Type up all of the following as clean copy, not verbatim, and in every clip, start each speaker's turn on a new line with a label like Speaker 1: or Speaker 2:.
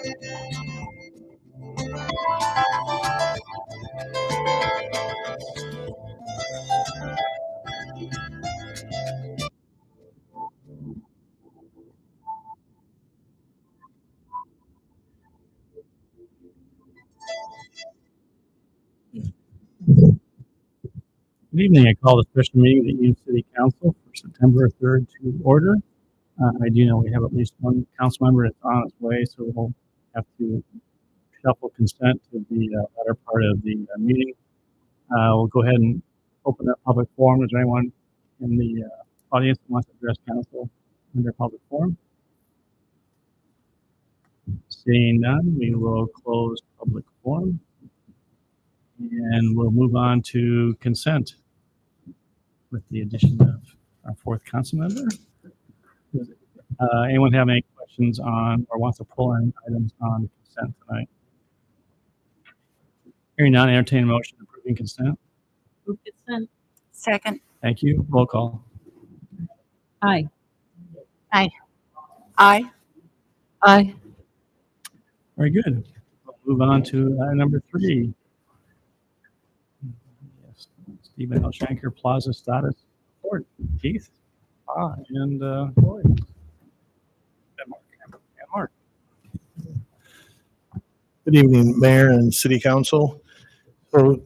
Speaker 1: Good evening. I call the special meeting of the Ames City Council for September 3rd to order. I do know we have at least one council member that's on its way, so we'll have to shuffle consent to the latter part of the meeting. We'll go ahead and open that public forum. Is there anyone in the audience that wants to address council under public forum? Seeing none, we will close public forum and we'll move on to consent with the addition of our fourth council member. Anyone have any questions on or wants to pull any items on consent tonight? Hearing none, entertain a motion approving consent.
Speaker 2: Move consent.
Speaker 3: Second.
Speaker 1: Thank you. Roll call.
Speaker 2: Aye.
Speaker 3: Aye. Aye.
Speaker 2: Aye.
Speaker 1: Very good. We'll move on to number 3. Yes, Stephen L. Shanker Plaza status report. Keith. And Lloyd. And Mark.
Speaker 4: Good evening, Mayor and City Council. So,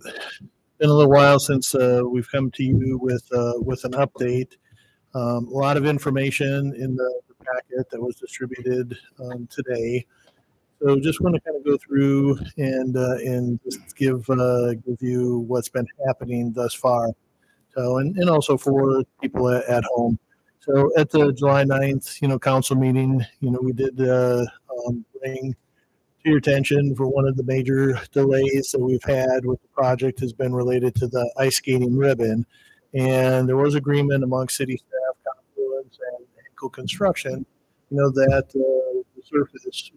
Speaker 4: been a little while since we've come to you with an update. A lot of information in the packet that was distributed today. So, just want to kind of go through and just give you what's been happening thus far. So, and also for people at home. So, at the July 9th, council meeting, we did bring to your attention for one of the major delays that we've had with the project has been related to the ice skating ribbon. And there was agreement among city staff, Confluence, and Henkel Construction, that the surface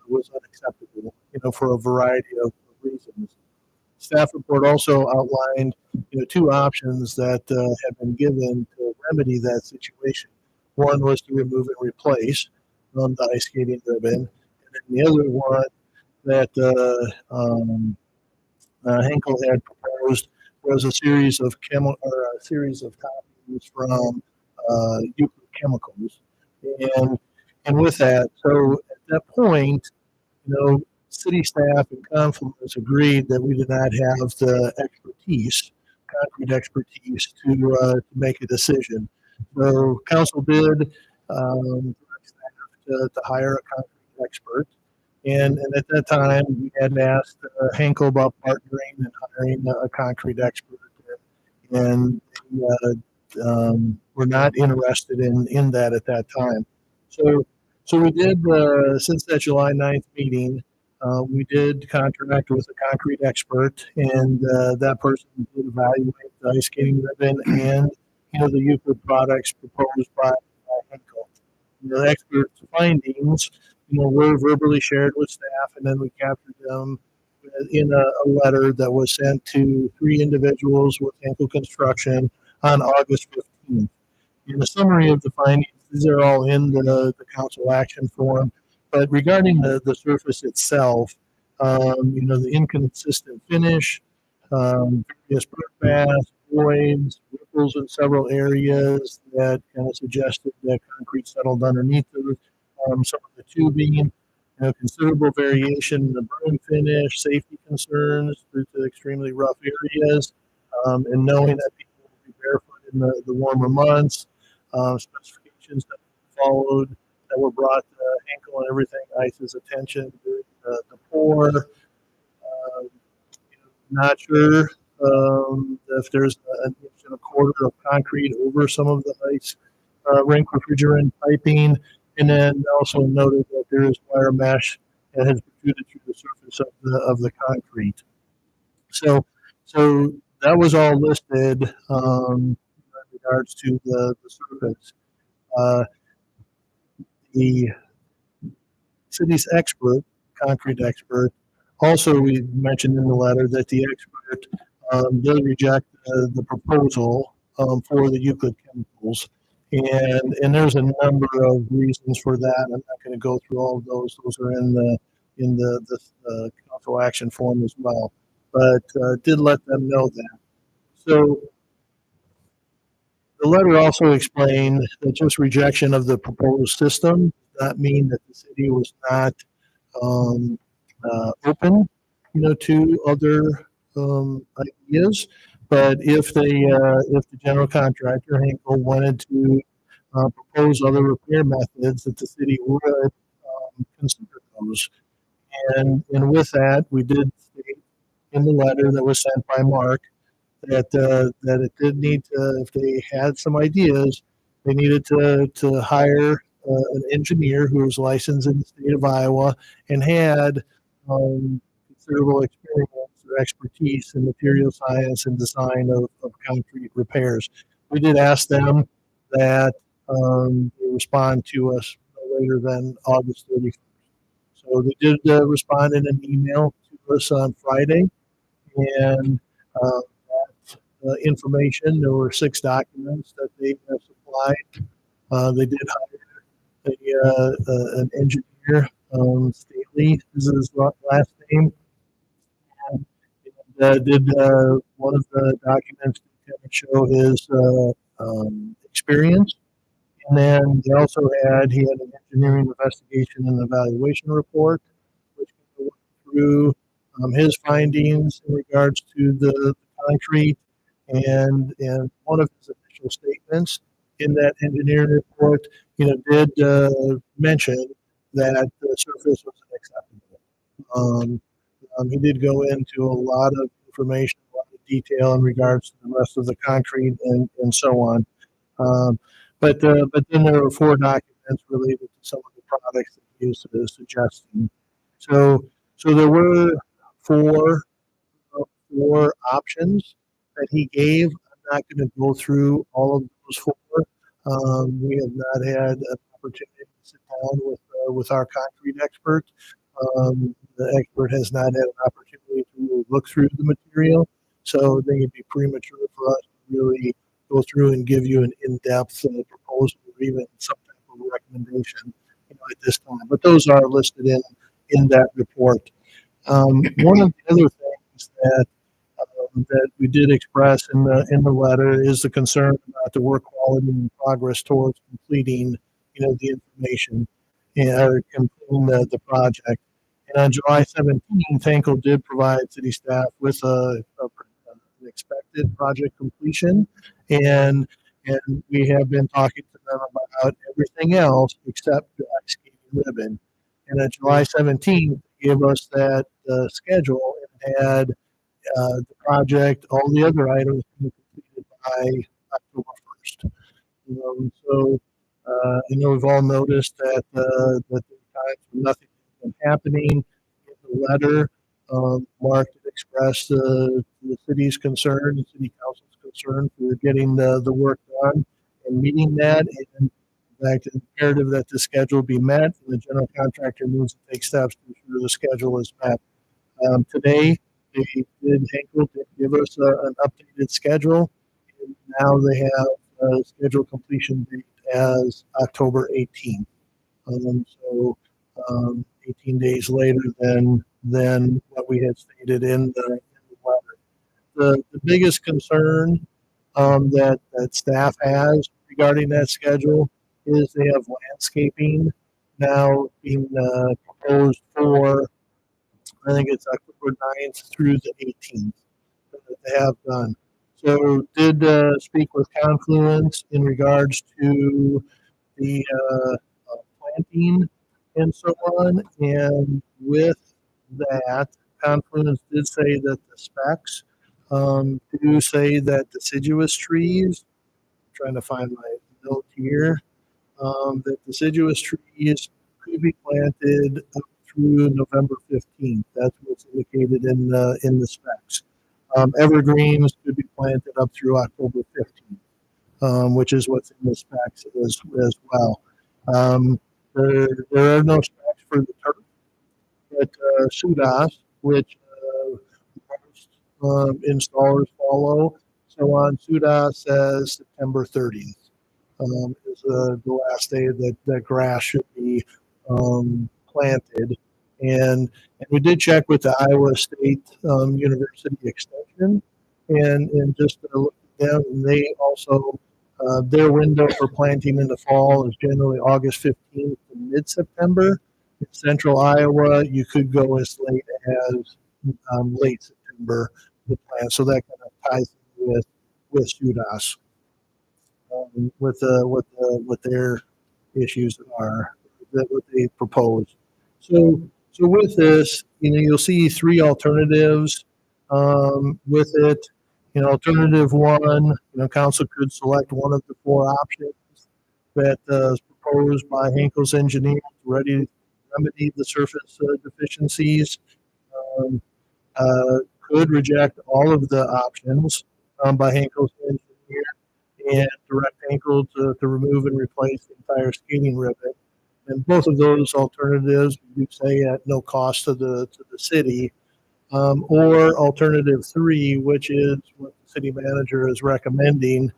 Speaker 4: was unacceptable, for a variety of reasons. Staff report also outlined, 2 options that have been given to remedy that situation. One was to remove and replace the ice skating ribbon. And the other one that Henkel had proposed was a series of copies from Euclid Chemicals, and with that, so at that point, city staff and Confluence agreed that we did not have the concrete expertise to make a decision. So council did direct staff to hire a concrete expert. And at that time, we had asked Henkel about partnering and hiring a concrete expert. And we're not interested in that at that time. So we did, since that July 9th meeting, we did contract with a concrete expert, and that person did evaluate the ice skating ribbon and, the Euclid products proposed by Henkel. The expert's findings, were verbally shared with staff, and then we captured them in a letter that was sent to 3 individuals with Henkel Construction on August 15th. In a summary of the findings, these are all in the council action form, but regarding the surface itself, the inconsistent finish, various burnt baths, voids, ripples in several areas that kind of suggested that concrete settled underneath those. Some of the tubing, considerable variation in the burn finish, safety concerns due to extremely rough areas, and knowing that people will be barefoot in the warmer months, specifications that followed that were brought to Henkel and everything, ICE's attention during the pour. Not sure if there's an inch and a quarter of concrete over some of the ice rink refrigerant piping. And then also noted that there is wire mesh that has protruded through the surface of the concrete. So that was all listed in regards to the surface. The city's expert, concrete expert, also we mentioned in the letter that the expert did reject the proposal for the Euclid Chemicals. And there's a number of reasons for that. I'm not going to go through all of those. Those are in the council action form as well, but did let them know that. So the letter also explained that just rejection of the proposed system does not mean that the city was not um, open, to other ideas. But if the general contractor Henkel wanted to propose other repair methods, that the city would consider those. And with that, we did state in the letter that was sent by Mark that it did need to, if they had some ideas, they needed to hire an engineer who was licensed in the state of Iowa and had considerable experience or expertise in material science and design of concrete repairs. We did ask them that they respond to us no later than August 31st. So they did respond in an email to us on Friday, and uh, information. There were 6 documents that they supplied. They did hire an engineer, Staley is his last name, and did one of the documents to kind of show his experience. And then he had an engineering investigation and evaluation report, which went through his findings in regards to the concrete. And one of his initial statements in that engineering report, did mention that the surface was unacceptable. He did go into a lot of information, a lot of detail in regards to the rest of the concrete and so on. But then there were 4 documents related to some of the products that he was suggesting. So there were four four options that he gave. I'm not going to go through all of those 4. We have not had an opportunity to sit down with our concrete expert. The expert has not had an opportunity to really look through the material, so I think it'd be premature for us to really go through and give you an in-depth proposal or even some type of recommendation, at this time. But those are listed in that report. One of the other things that we did express in the letter is the concern about the work quality and progress towards completing, the information and completing the project. And on July 17th, Henkel did provide city staff with an expected project completion, and we have been talking to them about everything else except the ice skating ribbon. And on July 17th, gave us that schedule and had the project, all the other items being completed by October 1st. So I know we've all noticed that there are times when nothing has been happening. In the letter, Mark did express the city's concern, the city council's concern for getting the work done and meeting that. And in fact, it's imperative that the schedule be met, and the general contractor needs to take steps to ensure the schedule is met. Today, Henkel did give us an updated schedule, and now they have a scheduled completion date as October 18th. So 18 days later than what we had stated in the letter. The biggest concern that staff has regarding that schedule is they have landscaping now being proposed for, I think it's October 9th through the 18th that they have done. So did speak with Confluence in regards to the planting and so on. And with that, Confluence did say that the specs do say that deciduous trees, I'm trying to find my note here, that deciduous trees could be planted up through November 15th. That's what's indicated in the specs. Evergreens could be planted up through October 15th, which is what's in the specs as well. There are no specs for the turf, but SUDAS, which most installers follow, so on, SUDAS says September 30th. Is the last day that grass should be planted. And we did check with the Iowa State University Extension, and just looked at them, and they also their window for planting in the fall is generally August 15th to mid-September. In central Iowa, you could go as late as late September to plant, so that kind of ties in with SUDAS, what their issues are, that what they propose. So with this, you'll see three alternatives with it. Alternative one, council could select one of the four options that is proposed by Henkel's engineers, ready to remedy the surface deficiencies. Um, could reject all of the options by Henkel's engineer and direct Henkel to remove and replace the entire skating ribbon. And both of those alternatives, you say, at no cost to the city. Or alternative three, which is what the city manager is recommending,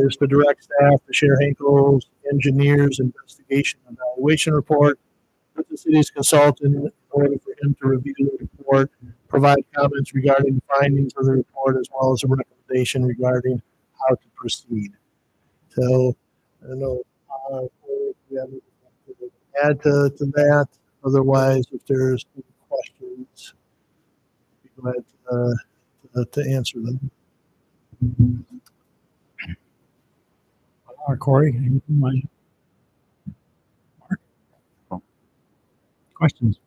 Speaker 4: is to direct staff to share Henkel's engineers' investigation and evaluation report with the city's consultant in order for him to review the report, provide comments regarding the findings of the report, as well as a recommendation regarding how to proceed. So, I don't know if you have anything to add to that. Otherwise, if there's any questions, be glad to answer them.
Speaker 1: Corey, anything like Mark? Questions?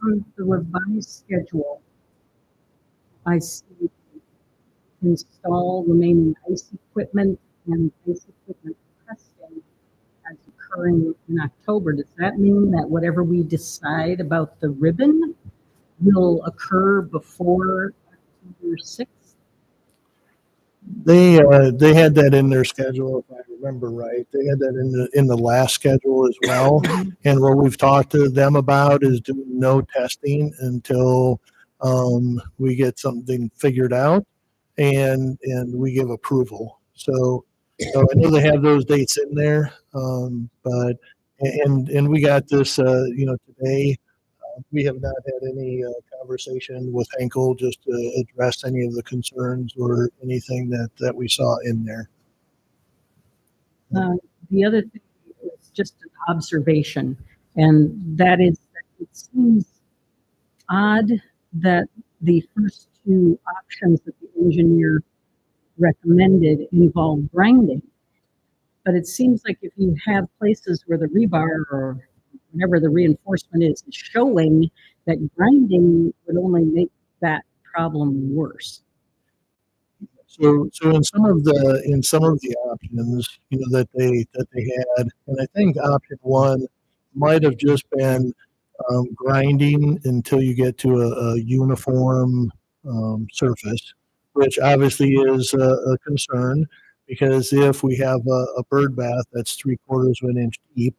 Speaker 2: On the revised schedule, I see install remaining ice equipment and ice equipment testing as occurring in October. Does that mean that whatever we decide about the ribbon will occur before October 6th?
Speaker 4: They had that in their schedule, if I remember right. They had that in the last schedule as well. And what we've talked to them about is doing no testing until we get something figured out and we give approval. So I know they have those dates in there, but and we got this today. We have not had any conversation with Henkel just to address any of the concerns or anything that we saw in there.
Speaker 2: The other thing is just an observation, and that is that it seems odd that the first two options that the engineer recommended involve grinding. But it seems like if you have places where the rebar or whatever the reinforcement is showing, that grinding would only make that problem worse.
Speaker 4: So in some of the options, that they had, and I think option one might have just been grinding until you get to a uniform surface, which obviously is a concern, because if we have a bird bath that's 3/4 of an inch deep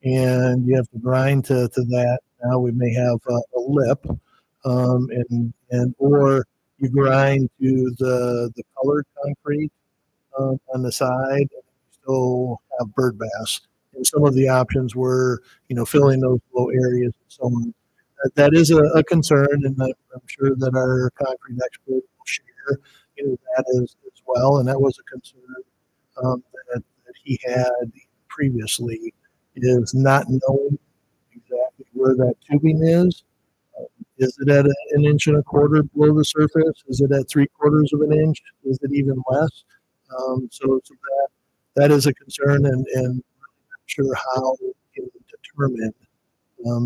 Speaker 4: and you have to grind to that, now we may have a lip, and or you grind to the colored concrete on the side, and you still have bird baths. And some of the options were, filling those low areas and so on. That is a concern, and I'm sure that our concrete expert will share, that as well. And that was a concern that he had previously, is not knowing exactly where that tubing is. Is it at an inch and a quarter below the surface? Is it at 3/4 of an inch? Is it even less? So that is a concern, and I'm not sure how we can determine.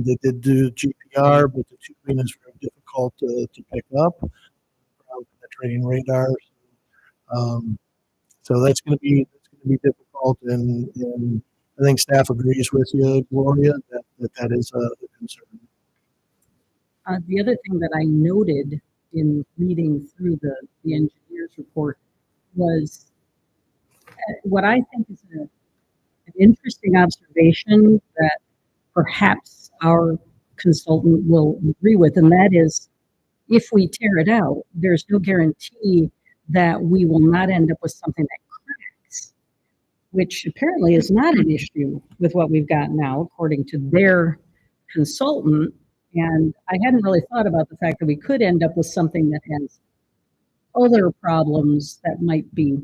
Speaker 4: They did do GPR, but the tubing is very difficult to pick up from penetrating radar. So that's going to be difficult, and I think staff agrees with you, Gloria, that is a concern.
Speaker 2: The other thing that I noted in reading through the engineer's report was what I think is an interesting observation that perhaps our consultant will agree with, and that is, if we tear it out, there's no guarantee that we will not end up with something that cracks. which apparently is not an issue with what we've got now, according to their consultant. And I hadn't really thought about the fact that we could end up with something that has other problems that might be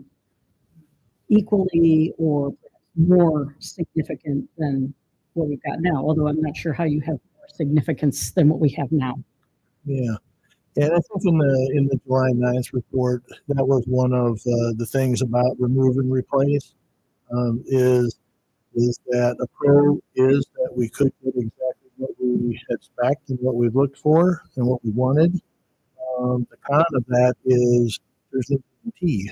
Speaker 2: equally or more significant than what we've got now, although I'm not sure how you have more significance than what we have now.
Speaker 4: Yeah. And I think in the July 9th report, that was one of the things about remove and replace, is that a pro is that we could get exactly what we expect and what we looked for and what we wanted. The con of that is there's no guarantee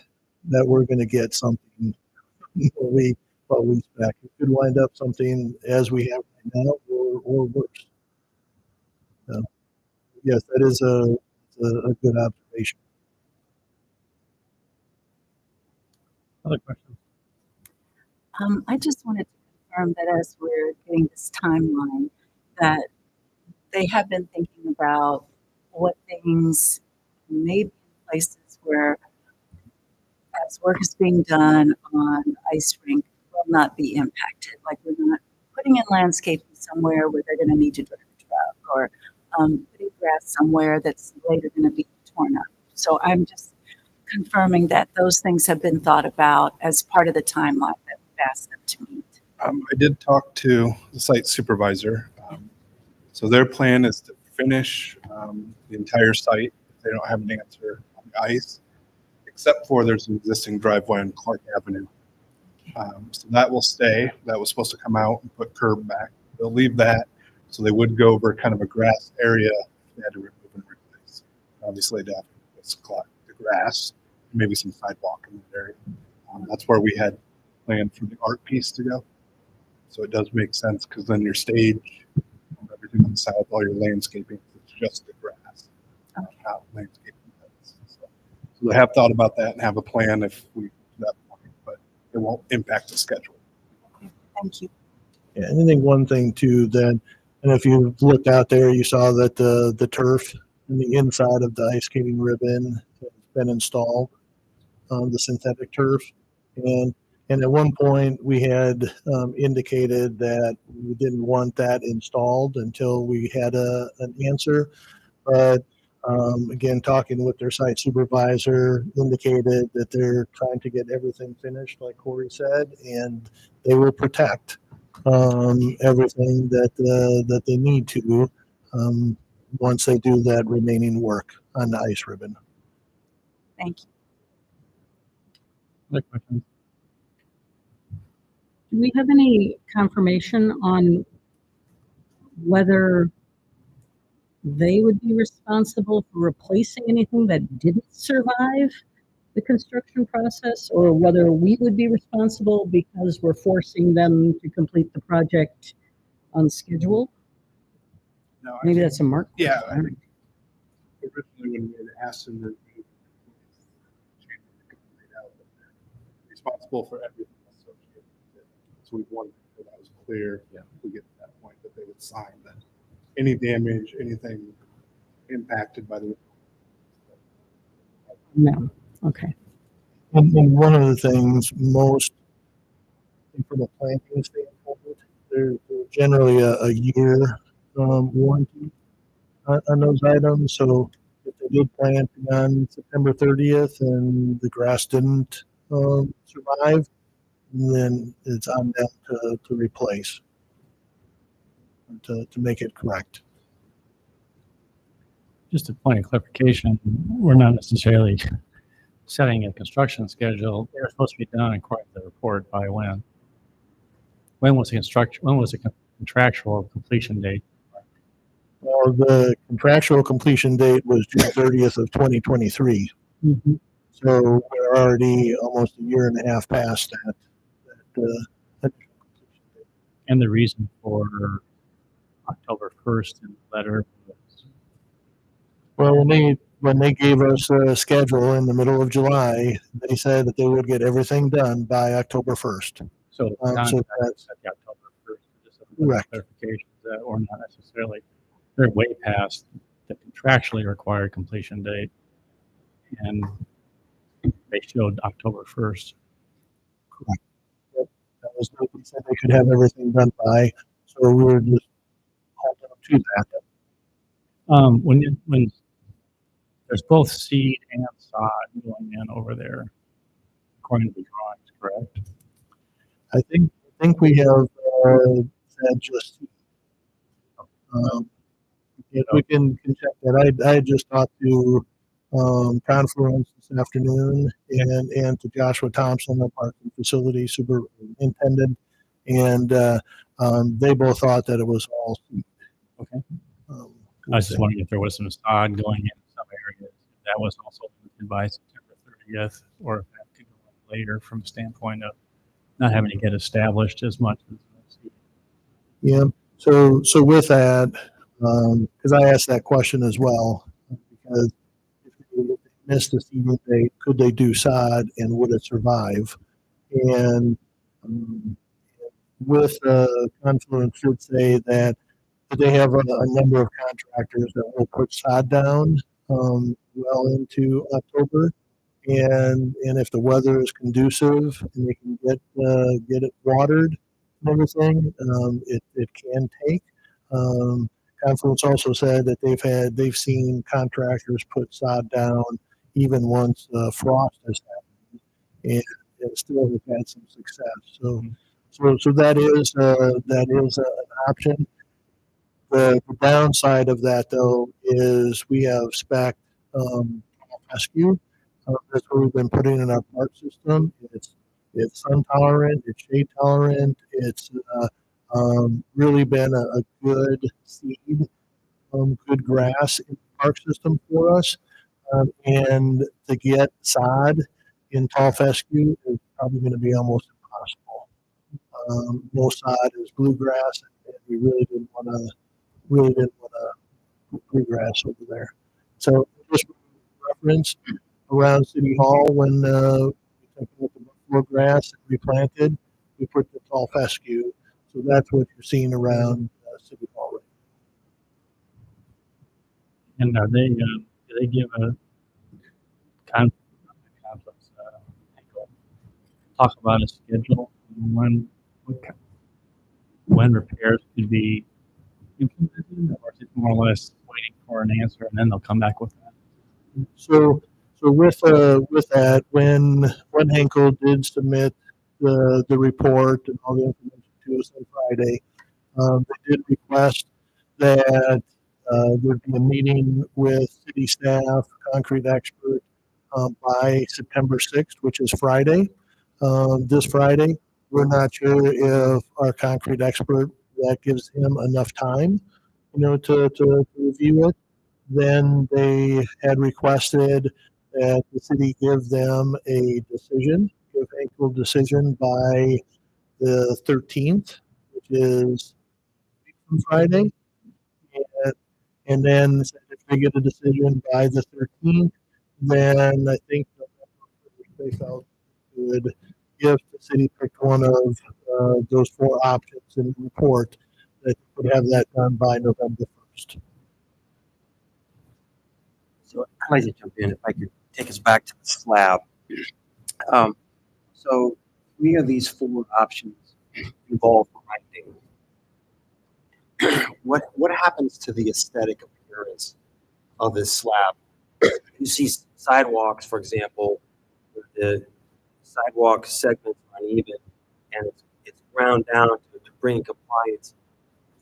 Speaker 4: that we're going to get something what we expect. It could wind up something as we have right now or worse. So, yes, that is a good observation.
Speaker 1: Other questions?
Speaker 3: I just wanted to confirm that as we're getting this timeline, that they have been thinking about what things may be in places where, as work is being done on ice rink, will not be impacted. Like we're not putting in landscaping somewhere where they're going to need to drive a truck, or putting grass somewhere that's later going to be torn up. So I'm just confirming that those things have been thought about as part of the timeline that we've asked them to meet.
Speaker 5: I did talk to the site supervisor. So their plan is to finish the entire site if they don't have an answer on the ice, except for there's an existing driveway on Clark Avenue. So that will stay. That was supposed to come out and put curb back. They'll leave that. So they would go over kind of a grass area if they had to remove and replace. Obviously, they'd have to collect the grass, maybe some sidewalk in that area. That's where we had planned for the art piece to go. So it does make sense because then your stage, everything on the south, all your landscaping, it's just the grass, not landscaping. So they have thought about that and have a plan if we get to that point, but it won't impact the schedule.
Speaker 3: Thank you.
Speaker 4: Yeah, and I think one thing too that, and if you looked out there, you saw that the turf and the inside of the ice skating ribbon has been installed, the synthetic turf, and at one point we had indicated that we didn't want that installed until we had an answer, but again, talking with their site supervisor indicated that they're trying to get everything finished, like Corey said, and they will protect everything that they need to once they do that remaining work on the ice ribbon.
Speaker 3: Thank you.
Speaker 1: Other questions?
Speaker 2: Do we have any confirmation on whether they would be responsible for replacing anything that didn't survive the construction process, or whether we would be responsible because we're forcing them to complete the project on schedule?
Speaker 5: No,
Speaker 2: Maybe that's a Mark.
Speaker 5: Yeah, I
Speaker 2: question.
Speaker 5: think originally when we had asked them to responsible for everything associated with it. So we wanted to make sure that was clear. Yeah. If we get to that point, that they would sign that any damage, anything impacted by the.
Speaker 2: No. Okay.
Speaker 4: And one of the things most, from a planting standpoint, there's generally a year warranty on those items. So if they did plant on September 30th and the grass didn't survive, then it's on them to replace, to make it correct.
Speaker 1: Just a point of clarification, we're not necessarily setting a construction schedule. They're supposed to be done according to the report by when? When was the contractual completion date?
Speaker 4: Well, the contractual completion date was June 30th of 2023.
Speaker 2: Mhm.
Speaker 4: So we're already almost a year and a half past that.
Speaker 1: And the reason for October 1st in the letter was,
Speaker 4: Well, when they gave us a schedule in the middle of July, they said that they would get everything done by October 1st.
Speaker 1: so the
Speaker 4: So
Speaker 1: contract
Speaker 4: that's
Speaker 1: at the October 1st, just a
Speaker 4: correct.
Speaker 1: clarification that or not necessarily, they're way past the contractually required completion date. And they showed October 1st.
Speaker 4: Correct. Yep. said they could have everything done by. So we were just holding up to that.
Speaker 1: When there's both seed and sod going in over there, according to the drawings, correct?
Speaker 4: I think we have said just. If we can check that. I just talked to Confluence this afternoon and to Joshua Thompson, the park and facility superintendent, and they both thought that it was all seed.
Speaker 1: Okay.
Speaker 4: Um,
Speaker 1: I was just wondering if there was some sod going in some areas. If that was also limited by September 30th, or if that could go in later from the standpoint of not having to get established as much as seed.
Speaker 4: Yeah. So with that, because I asked that question as well, because if they missed the seeding date, could they do sod and would it survive? And um, with Confluence should say that they have a number of contractors that will put sod down well into October, and if the weather is conducive and they can get it watered and everything, it can take. Um, Confluence also said that they've seen contractors put sod down even once frost has happened, and still have had some success. So that is an option. The downside of that, though, is we have spec rescue. That's what we've been putting in our park system. It's sun tolerant, it's shade tolerant. It's really been a good seed, good grass in the park system for us. And to get sod in tall fescue is probably going to be almost impossible. Most sod is bluegrass, and we really didn't want to put bluegrass over there. So just reference around City Hall when we took out the buffalo grass and replanted, we put the tall fescue. So that's what you're seeing around City Hall right
Speaker 1: And are they, do they give a conflicts, talk about a schedule when, when repairs could be implemented, or is it more or less waiting for an answer and then they'll come back with that?
Speaker 4: now. So with that, when Henkel did submit the report and all the information to us on Friday, they did request that there'd be a meeting with city staff, concrete expert, by September 6th, which is Friday. This Friday, we're not sure if our concrete expert, that gives him enough time, to review it. Then they had requested that the city give them a decision, give April decision by the 13th, which is from Friday. And, and then if they get a decision by the 13th, then I think they felt good if the city picked one of those four options in the report, that would have that done by November 1st.
Speaker 6: So I'd like to jump in if I could take us back to the slab. So three of these four options involve grinding. What happens to the aesthetic appearance of this slab? You see sidewalks, for example, where the sidewalk segments are uneven and it's ground down to bring compliance.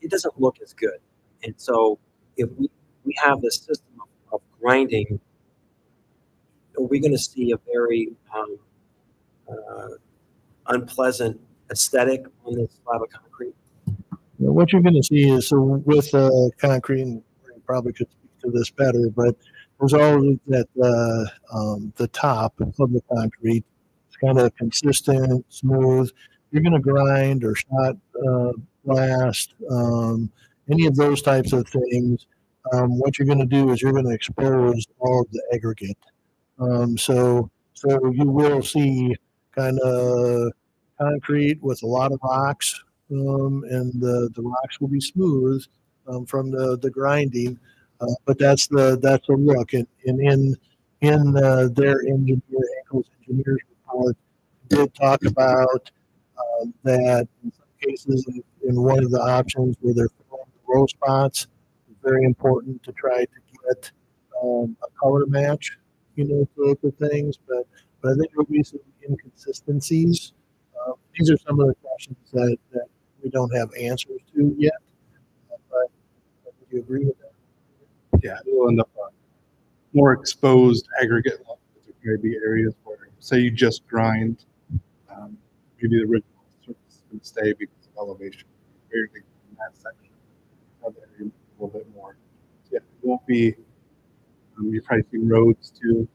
Speaker 6: It doesn't look as good. And so if we have this system of grinding, are we going to see a very unpleasant aesthetic on this slab of concrete?
Speaker 4: What you're going to see is, so with concrete, and Ray probably could speak to this better, but there's always that the top of the concrete. It's kind of consistent, smooth. You're going to grind or shot blast, any of those types of things. What you're going to do is you're going to expose all of the aggregate. So you will see kind of concrete with a lot of rocks, and the rocks will be smooth from the grinding. But that's the look, and in their engineer's report did talk about that in some cases in one of the options where they're filling the row spots, it's very important to try to get a color match, to things. But I think there'll be some inconsistencies. These are some of the questions that we don't have answers to yet. But would you agree with that?
Speaker 5: Yeah, it'll end up more exposed aggregate levels. There may be areas where, say, you just grind, maybe the original surface can stay because of elevation. Barely in that section, other area a little bit more. So yeah, it won't be. You've probably seen roads too.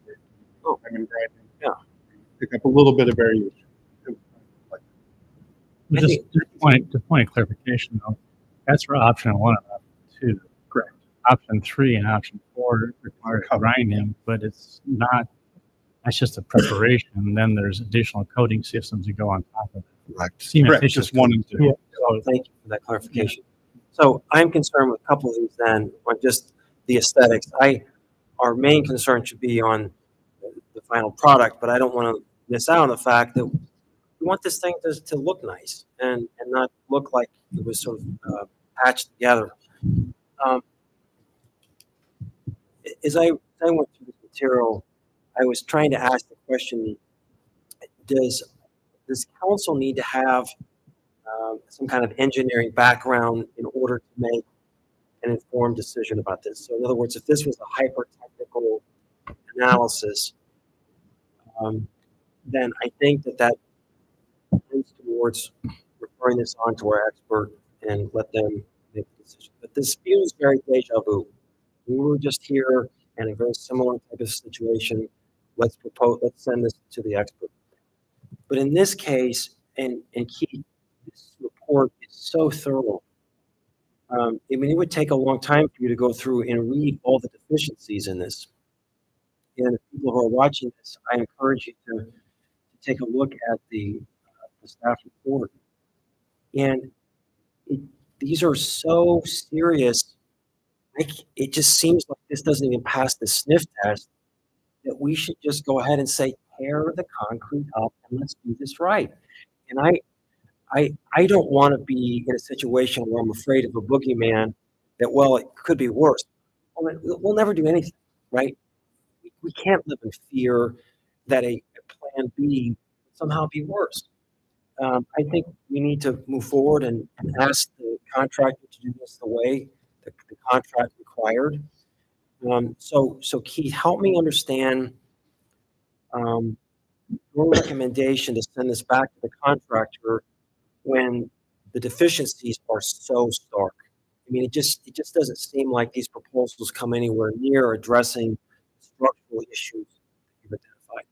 Speaker 6: Oh.
Speaker 5: I mean, grinding.
Speaker 6: Yeah.
Speaker 5: Pick up a little bit of variation. Like,
Speaker 1: But just to point of clarification though, that's for option 1 and option 2.
Speaker 5: correct.
Speaker 1: Option 3 and option 4 require grinding, but it's not. That's just a preparation. And then there's additional coating systems that go on top of it.
Speaker 4: Correct.
Speaker 5: Correct. Just 1 and 2.
Speaker 4: Yeah.
Speaker 6: So thank you for that clarification. So I'm concerned with a couple of things then on just the aesthetics. Our main concern should be on the final product, but I don't want to miss out on the fact that we want this thing to look nice and not look like it was sort of patched together. As I went through this material, I was trying to ask the question: does council need to have some kind of engineering background in order to make an informed decision about this? So in other words, if this was a hyper-technical analysis, then I think that tends towards referring this on to our expert and let them make the decision. But this feels very deja vu. We were just here in a very similar type of situation. Let's send this to the expert. But in this case, and Keith, this report is so thorough. I mean, it would take a long time for you to go through and read all the deficiencies in this. And if people who are watching this, I encourage you to take a look at the staff report. And these are so serious. It just seems like this doesn't even pass the sniff test, that we should just go ahead and say, tear the concrete up and let's do this right. And I don't want to be in a situation where I'm afraid of a boogeyman that, well, it could be worse. We'll never do anything, right? We can't live in fear that a plan B will somehow be worse. I think we need to move forward and ask the contractor to do this the way the contract required. So Keith, help me understand your recommendation to send this back to the contractor when the deficiencies are so stark. I mean, it just doesn't seem like these proposals come anywhere near addressing structural issues that you've identified.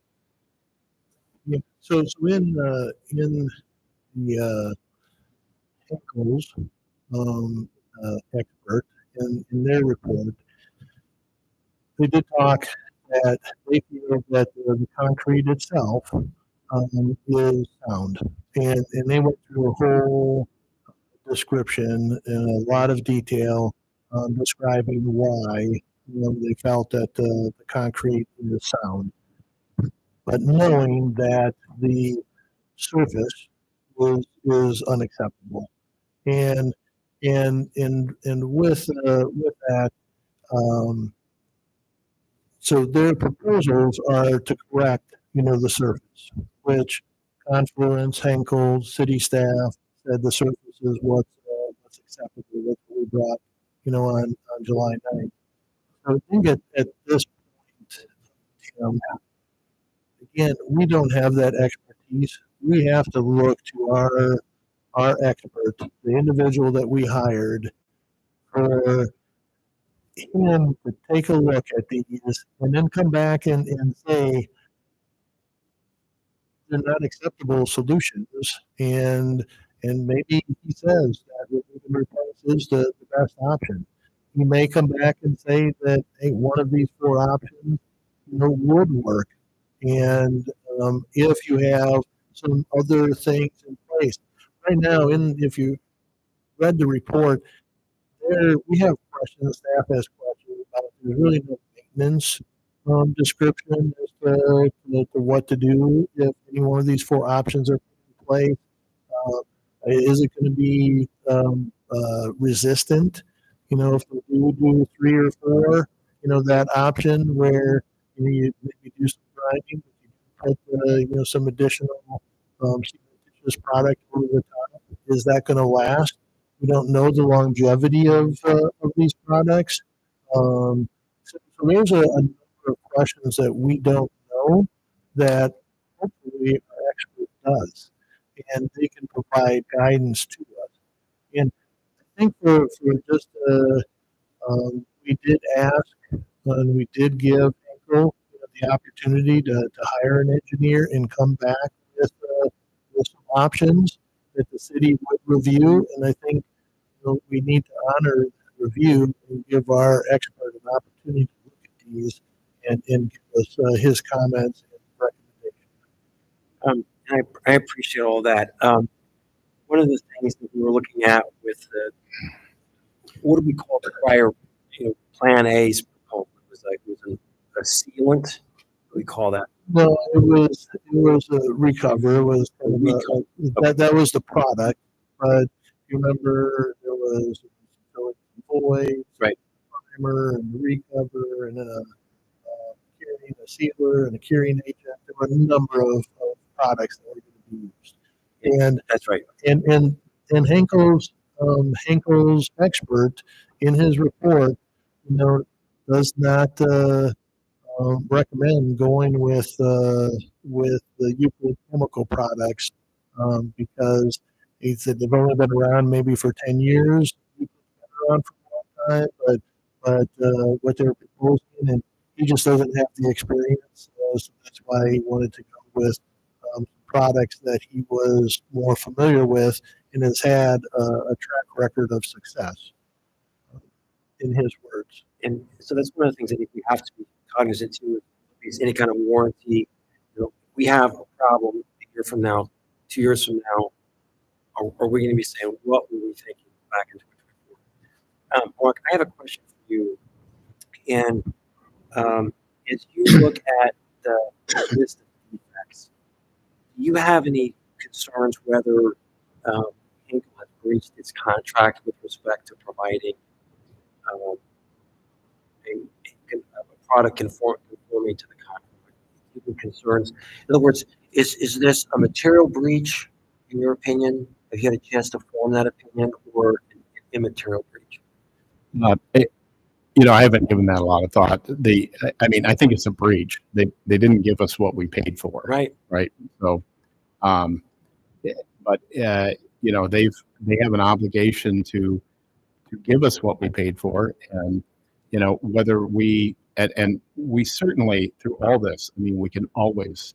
Speaker 4: Yeah. So in the Heckles expert in their report, they did talk that they feel that the concrete itself is sound, and they went through a whole description in a lot of detail describing why they felt that the concrete is sound, but knowing that the surface is unacceptable, and with that, so their proposals are to correct the surface, which Confluence, Henkel, city staff said the surface is what's acceptable. That's what we brought on July 9th. So I think at this point, again, we don't have that expertise. We have to look to our expert, the individual that we hired, for him to take a look at these and then come back and say they're not acceptable solutions. And maybe he says that removing replace is the best option. He may come back and say that, hey, one of these 4 options would work. And if you have some other things in place. Right now, if you read the report, we have questions, staff has questions about it. There's really no maintenance description as to what to do if any one of these 4 options are put in place. Is it going to be resistant? If we do 3 or 4, that option where you maybe do some grinding, but you put some additional cementitious product over the top. Is that going to last? We don't know the longevity of these products. So there's a number of questions that we don't know that hopefully our expert does, and they can provide guidance to us. And I think for just we did ask and we did give Henkel the opportunity to hire an engineer and come back with some options that the city would review. And I think we need to honor that review and give our expert an opportunity to look at these and give us his comments and recommendations.
Speaker 6: I appreciate all that. One of the things that we were looking at with what do we call the prior, Plan A's proposal? It was a sealant. What do we call that?
Speaker 4: No, it was a recover. It was that was the product, but you remember there was void,
Speaker 6: right,
Speaker 4: primer and recover and a curing, a sealer and a curing agent. There were a number of products that were going to be used, and
Speaker 6: that's right.
Speaker 4: And Henkel's expert in his report, does not recommend going with the Euclid chemical products because he said they've only been around maybe for 10 years. Euclid's been around for a long time, but what they're proposing, and he just doesn't have the experience, so that's why he wanted to go with products that he was more familiar with and has had a track record of success, in his words.
Speaker 6: And so that's one of the things I think we have to be cognizant too. Is any kind of warranty. We have a problem a year from now, 2 years from now. Are we going to be saying what were we thinking back in 2024? Mark, I have a question for you. And as you look at the list of defects, do you have any concerns whether Henkel has breached its contract with respect to providing a product conforming to the contract? Any concerns? In other words, is this a material breach, in your opinion? Have you had a chance to form that opinion, or an immaterial breach?
Speaker 7: I haven't given that a lot of thought. I think it's a breach. They didn't give us what we paid for.
Speaker 6: Right.
Speaker 7: So, but they have an obligation to give us what we paid for, and whether and we certainly through all this, we can always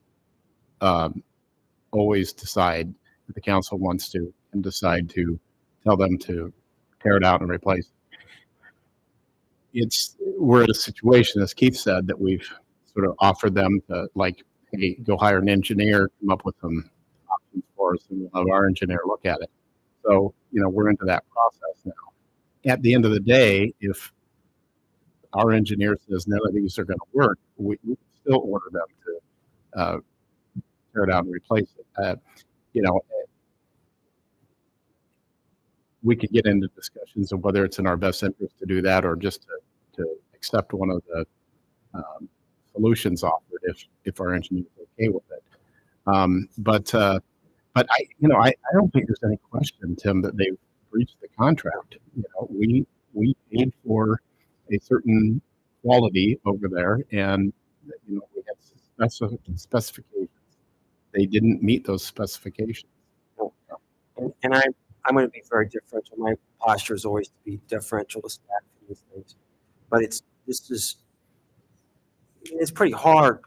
Speaker 7: decide if the council wants to and decide to tell them to tear it out and replace it. We're at a situation, as Keith said, that we've sort of offered them to, like, hey, go hire an engineer, come up with some options for us, and we'll have our engineer look at it. So, we're into that process now. At the end of the day, if our engineer says none of these are going to work, we can still order them to tear it out and replace it. We could get into discussions of whether it's in our best interest to do that or just to accept one of the solutions offered if our engineer is okay with it. But I don't think there's any question, Tim, that they've breached the contract. We paid for a certain quality over there, and we had specifications. They didn't meet those specifications.
Speaker 6: And I'm going to be very differential. My posture is always to be differential to staff in these things, but it's pretty hard.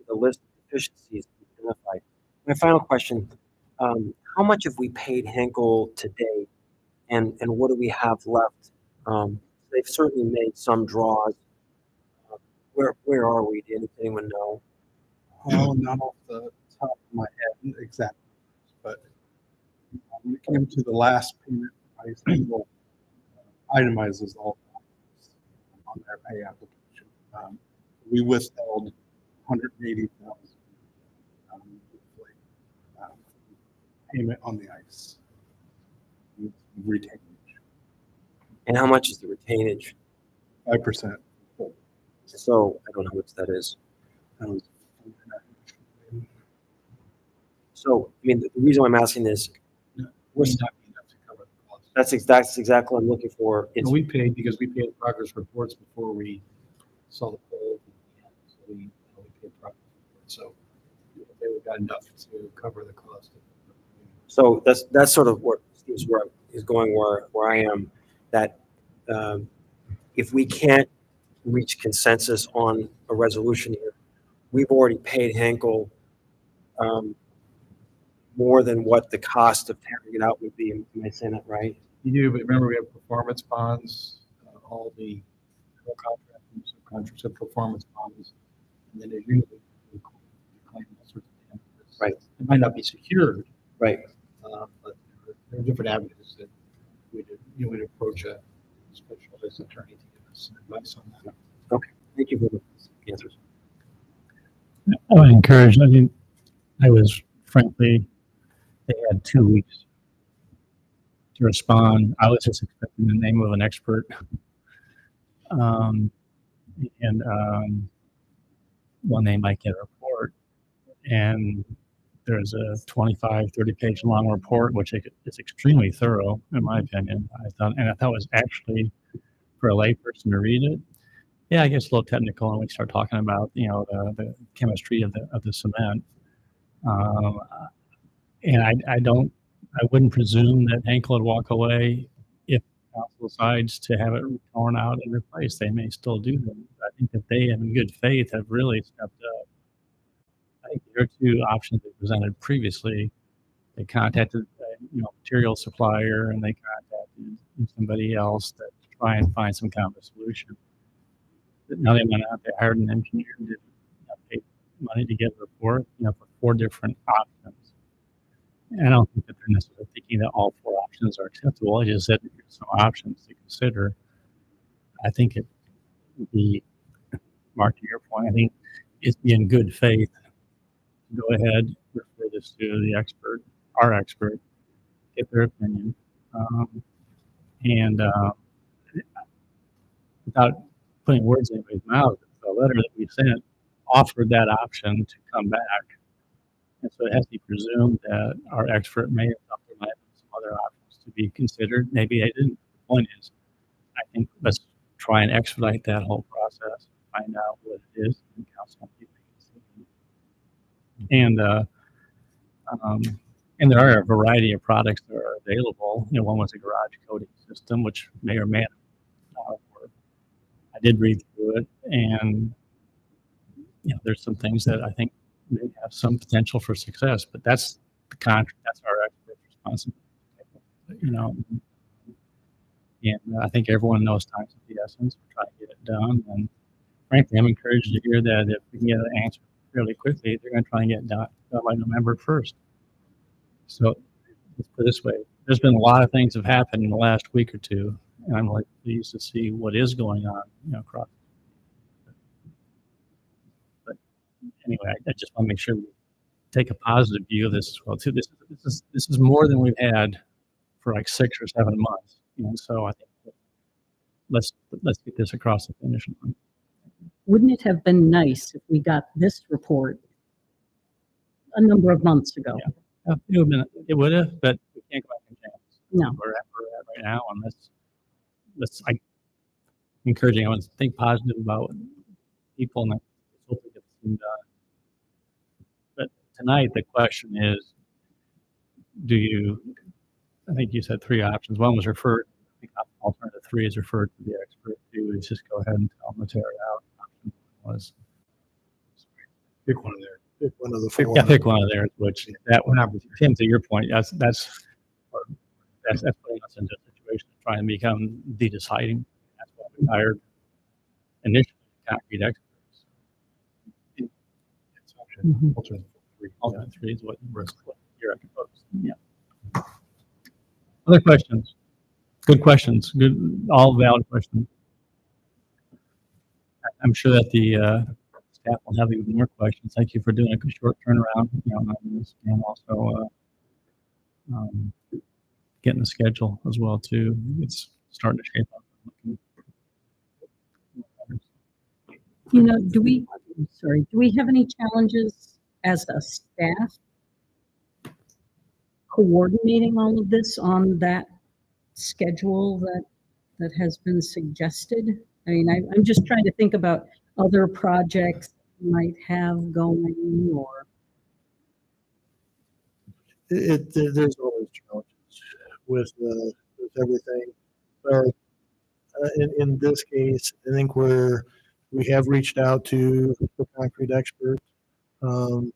Speaker 6: The list of deficiencies identified. My final question: how much have we paid Henkel today, and what do we have left? They've certainly made some draws. Where are we? Did anyone know?
Speaker 5: Oh, not off the top of my head exactly, but when it came to the last payment, Henkel itemizes all the on their pay application. We withheld $180,000 payment on the ice. retainage,
Speaker 6: And how much is the retainage?
Speaker 5: 5%.
Speaker 6: So I don't know how much that is.
Speaker 5: Um,
Speaker 6: So, I mean, the reason why I'm asking this,
Speaker 7: May not be enough to cover the cost.
Speaker 6: that's exactly what I'm looking for. It's,
Speaker 7: And we paid because we paid progress reports before we saw the poll. So we paid progress reports. So they would got enough to cover the cost.
Speaker 6: so that's sort of what is going where I am, that if we can't reach consensus on a resolution here, we've already paid Henkel more than what the cost of tearing it out would be. Am I saying that right?
Speaker 7: You do, but remember we have performance bonds, all the contractors, subcontractors have performance bonds, and then there's usually claim all sorts of damages.
Speaker 6: Right.
Speaker 7: It might not be secured,
Speaker 6: Right.
Speaker 7: but there are different avenues that we'd approach a specialized attorney to give us advice on that.
Speaker 6: Okay. Thank you for the answers.
Speaker 1: I would encourage, I mean, I was frankly, they had 2 weeks to respond. I was just expecting the name of an expert. When they might get a report. And there's a 25, 30-page long report, which is extremely thorough, in my opinion. I thought it was actually, for a layperson to read it, yeah, I guess a little technical when we start talking about, the chemistry of the cement. And I wouldn't presume that Henkel would walk away if council decides to have it torn out and replaced. They may still do that. I think that they, in good faith, have really stepped up. I think there are 2 options they presented previously. They contacted a material supplier, and they contacted somebody else to try and find some kind of a solution. But now they went out, they hired an engineer, and did paid money to get a report, for 4 different options. And I don't think that they're necessarily thinking that all 4 options are acceptable. I just said here's some options to consider. I think it would be, Mark, to your point, I think it'd be in good faith to go ahead, refer this to the expert, our expert, get their opinion, and without putting words in anybody's mouth, the letter that we sent offered that option to come back. And so it has to be presumed that our expert may have thought there might have been some other options to be considered. Maybe they didn't. The point is, I think let's try and expedite that whole process, find out what it is, and council can make a decision. And there are a variety of products that are available. One was a garage coating system, which may or may not work. I did read through it, and there's some things that I think may have some potential for success, but that's the contract. That's our expert's responsibility. And I think everyone knows time's of the essence. We're trying to get it done, and frankly, I'm encouraged to hear that if we can get an answer fairly quickly, they're going to try and get it done by November 1st. So let's put it this way: there's been a lot of things have happened in the last week or 2, and I'm like pleased to see what is going on, across. Anyway, I just want to make sure we take a positive view of this as well too. This is more than we've had for like 6 or 7 months. So I think let's get this across the finish line.
Speaker 2: Wouldn't it have been nice if we got this report a number of months ago?
Speaker 1: Yeah. It would have, but we can't go back and change.
Speaker 2: No.
Speaker 1: We're at right now, and I'm encouraging everyone to think positive about people, and let's hope we get this thing done. But tonight, the question is, I think you said 3 options. One was referred, I think alternative 3 is referred to the expert. 2 is just go ahead and tell them to tear it out. Option 1 was
Speaker 7: Pick one of theirs.
Speaker 4: Pick one of the 4.
Speaker 1: Yeah, pick one of theirs, which that one, Tim, to your point, that's putting us into a situation of trying to become the deciding. That's why we hired initially concrete experts.
Speaker 7: It's option alternative 3.
Speaker 1: Alternate 3 is what you're proposing. Yeah. Other questions? Good questions. Good, all valid questions. I'm sure that the staff will have even more questions. Thank you for doing a short turnaround on this, and also getting the schedule as well too. It's starting to shape up.
Speaker 2: Do we have any challenges as a staff coordinating all of this on that schedule that has been suggested? I mean, I'm just trying to think about other projects you might have going or.
Speaker 4: There's always challenges with everything. But in this case, I think we have reached out to the concrete expert to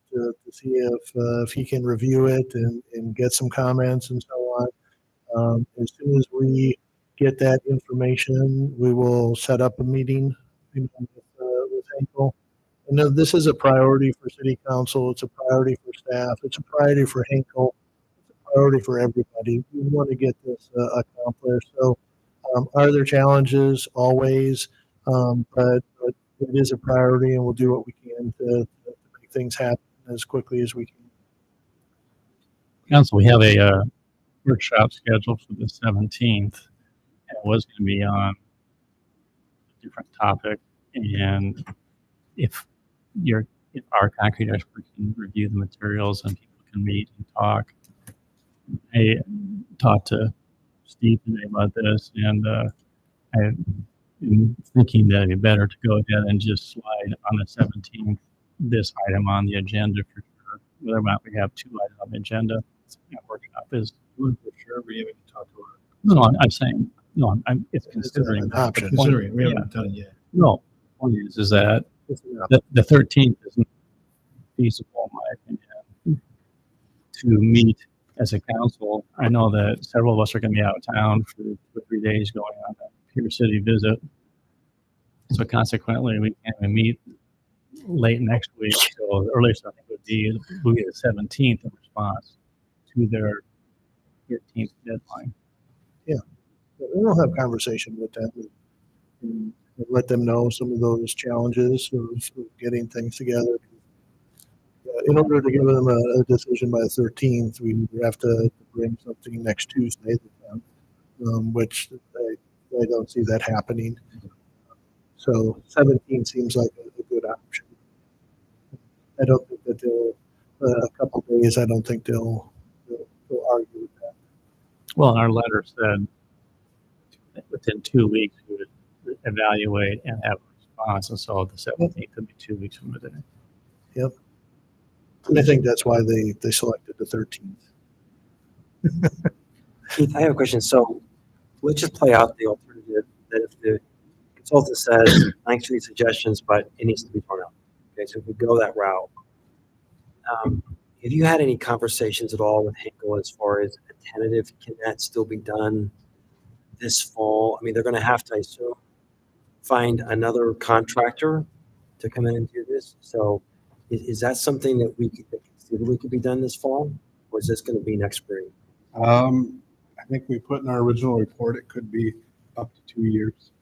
Speaker 4: see if he can review it and get some comments and so on. As soon as we get that information, we will set up a meeting with Henkel. I know this is a priority for City Council. It's a priority for staff. It's a priority for Henkel. It's a priority for everybody. We want to get this accomplished. So, are there challenges? Always, but it is a priority, and we'll do what we can to make things happen as quickly as we can.
Speaker 1: Council, we have a workshop scheduled for the 17th. It was going to be on a different topic, and if our concrete expert can review the materials and people can meet and talk. I talked to Steve today about this, and I'm thinking that it'd be better to go ahead and just slide on the 17th this item on the agenda for sure. Whether or not we have two items on the agenda, workshop is
Speaker 8: For sure, we haven't talked to her.
Speaker 1: no. I'm saying no. It's considering
Speaker 4: an
Speaker 1: that,
Speaker 4: option.
Speaker 1: but the point-
Speaker 8: Considering, we haven't done it yet.
Speaker 1: No, the point is that
Speaker 4: It's an
Speaker 1: the 13th isn't feasible, in my opinion, to meet as a council. I know that several of us are going to be out of town for 2 or 3 days going on a Pier City visit. So consequently, we can't even meet late next week. So the earliest I think would be the 17th in response to their 13th deadline.
Speaker 4: We'll have conversation with them and let them know some of those challenges of getting things together. In order to give them a decision by the 13th, we have to bring something next Tuesday, which I don't see that happening. So 17 seems like a good option. I don't think that a couple days, I don't think they'll argue with that.
Speaker 1: Well, our letter said that within 2 weeks we would evaluate and have a response, and so the 17th would be 2 weeks from today.
Speaker 4: Yep. And I think that's why they selected the 13th.
Speaker 6: Keith, I have a question. So let's just play out the alternative that if the consultant says, thanks for these suggestions, but it needs to be torn out. Okay, so if we go that route, have you had any conversations at all with Henkel as far as a tentative? Can that still be done this fall? I mean, they're going to have to, I assume, find another contractor to come in and do this. So is that something that we could be done this fall, or is this going to be next spring?
Speaker 5: I think we put in our original report, it could be up to 2 years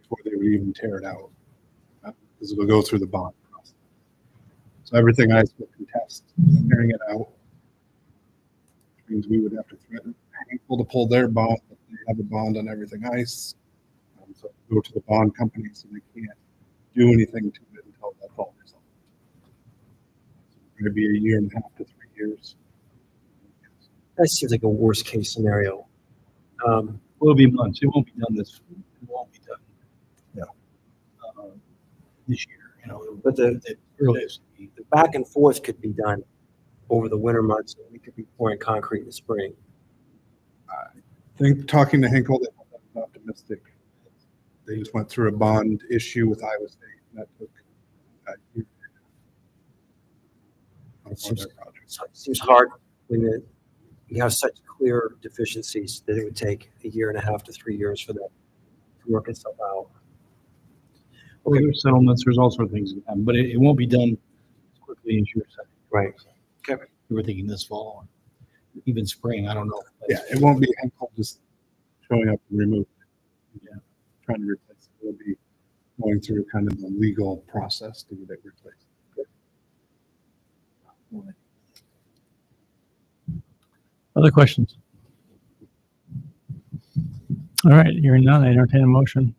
Speaker 5: before they would even tear it out, because it'll go through the bond process. So everything I will contest tearing it out, which means we would have to threaten Henkel to pull their bond, but they have a bond on everything ice. So go to the bond company, so they can't do anything to it until that's all resolved. It's going to be 1.5 to 3 years.
Speaker 6: That seems like a worst case scenario.
Speaker 8: It'll be months. It won't be done this. It won't be done. This year,
Speaker 6: But the
Speaker 8: earliest.
Speaker 6: the back and forth could be done over the winter months, and we could be pouring concrete in the spring.
Speaker 5: I think talking to Henkel, they were optimistic. They just went through a bond issue with Iowa State, and that took a year.
Speaker 6: So it seems hard when you have such clear deficiencies that it would take 1.5 to 3 years for that to work itself out.
Speaker 8: Okay, there's settlements, there's all sorts of things that happen, but it won't be done as quickly as you're saying.
Speaker 6: Right. Okay.
Speaker 8: We were thinking this fall, or even spring, I don't know.
Speaker 5: Yeah, it won't be Henkel just showing up and removing it.
Speaker 8: Yeah.
Speaker 5: Trying to replace it. It'll be going through kind of the legal process to get it replaced.
Speaker 1: Other questions? All right, hearing none, I entertain a motion.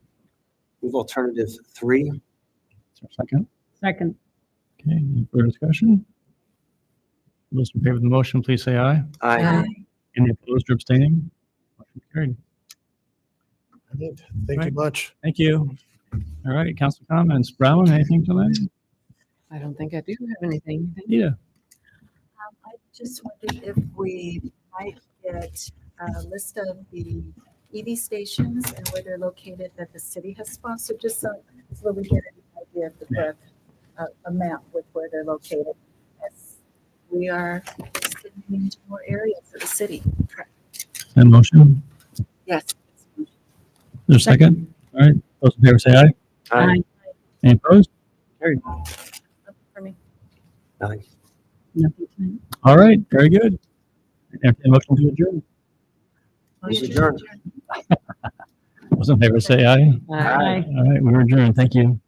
Speaker 6: Move alternative 3.
Speaker 1: Is there a second?
Speaker 2: Second.
Speaker 1: Okay, any further discussion? Those in favor of the motion, please say aye.
Speaker 6: Aye.
Speaker 1: Any opposed or abstaining? Motion carried.
Speaker 4: Thank you much.
Speaker 1: Thank you. All right, council comments. Brown, anything tonight?
Speaker 9: I don't think I do have anything.
Speaker 1: Yeah.
Speaker 3: I just wondered if we might get a list of the EV stations and where they're located that the city has sponsored, just so that we get an idea of the breadth, a map with where they're located. As we are extending into more areas of the city.
Speaker 1: And motion?
Speaker 3: Yes.
Speaker 1: There's a second? All right, those in favor say aye.
Speaker 6: Aye.
Speaker 1: Any opposed? Carried.
Speaker 3: For me.
Speaker 6: Aye.
Speaker 2: Nothing tonight.
Speaker 1: All right, very good. Entertain a motion to adjourn.
Speaker 6: Please adjourn.
Speaker 1: Those in favor say aye.
Speaker 2: Aye.
Speaker 1: All right, we're adjourned. Thank you.